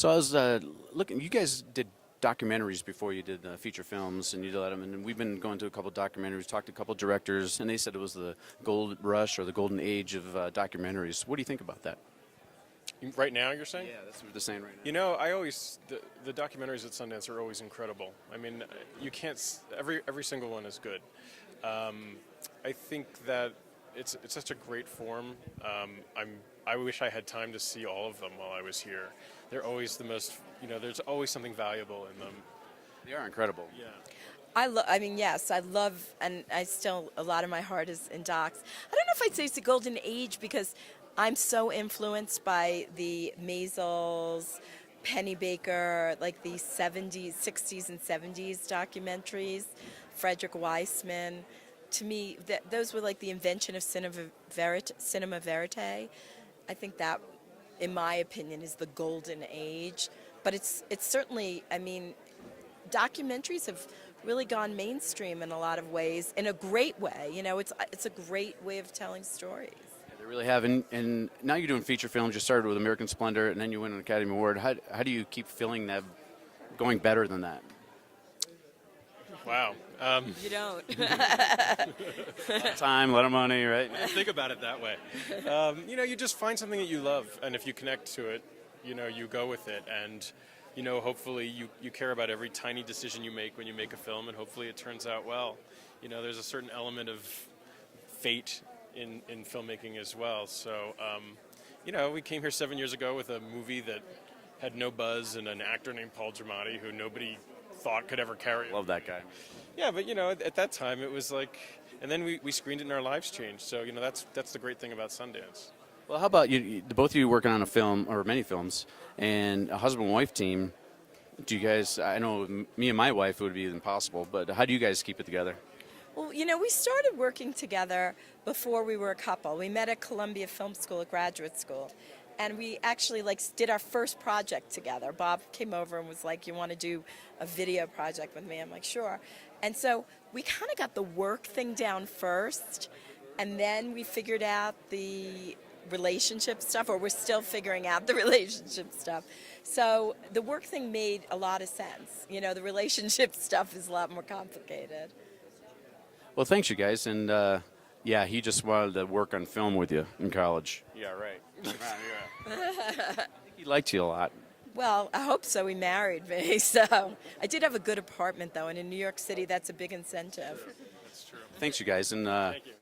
So I was looking. You guys did documentaries before you did feature films, and you did them. And we've been going to a couple documentaries, talked to a couple directors, and they said it was the gold rush or the golden age of documentaries. What do you think about that? Right now, you're saying? Yeah, that's what they're saying right now. You know, I always the documentaries at Sundance are always incredible. I mean, you can't every single one is good. I think that it's such a great form. I wish I had time to see all of them while I was here. They're always the most. There's always something valuable in them. They are incredible. Yeah. I mean, yes, I love, and I still, a lot of my heart is in docs. I don't know if I'd say it's the golden age because I'm so influenced by the Maisels, Penny Baker, like the 70s, 60s, and 70s documentaries, Frederick Weissman. To me, those were like the invention of cinema verite. I think that, in my opinion, is the golden age. But it's certainly, I mean, documentaries have really gone mainstream in a lot of ways, in a great way. It's a great way of telling stories. Yeah, they really have. And now you're doing feature films. You started with American Splendor, and then you win an Academy Award. How do you keep feeling that going better than that? Wow. You don't. Time, a lot of money, right? Think about it that way. You just find something that you love, and if you connect to it, you go with it, and hopefully you care about every tiny decision you make when you make a film, and hopefully it turns out well. There's a certain element of fate in filmmaking as well. So, we came here 7 years ago with a movie that had no buzz and an actor named Paul Giamatti who nobody thought could ever carry it. Love that guy. Yeah, but at that time it was like, and then we screened it and our lives changed. So that's the great thing about Sundance. Well, how about you? Both of you working on a film or many films, and a husband and wife team. Do you guys? I know me and my wife it would be impossible, but how do you guys keep it together? Well, we started working together before we were a couple. We met at Columbia Film School at graduate school. And we actually did our first project together. Bob came over and was like, "You want to do a video project with me?" I'm like, "Sure." And so we kind of got the work thing down first, and then we figured out the relationship stuff, or we're still figuring out the relationship stuff. So the work thing made a lot of sense. The relationship stuff is a lot more complicated. Well, thanks, you guys, and yeah, he just wanted to work on film with you in college. Yeah, right. I think he liked you a lot. Well, I hope so. He married me, so I did have a good apartment, though, and in New York City, that's a big incentive. That's true. Thanks, you guys, and Thank you.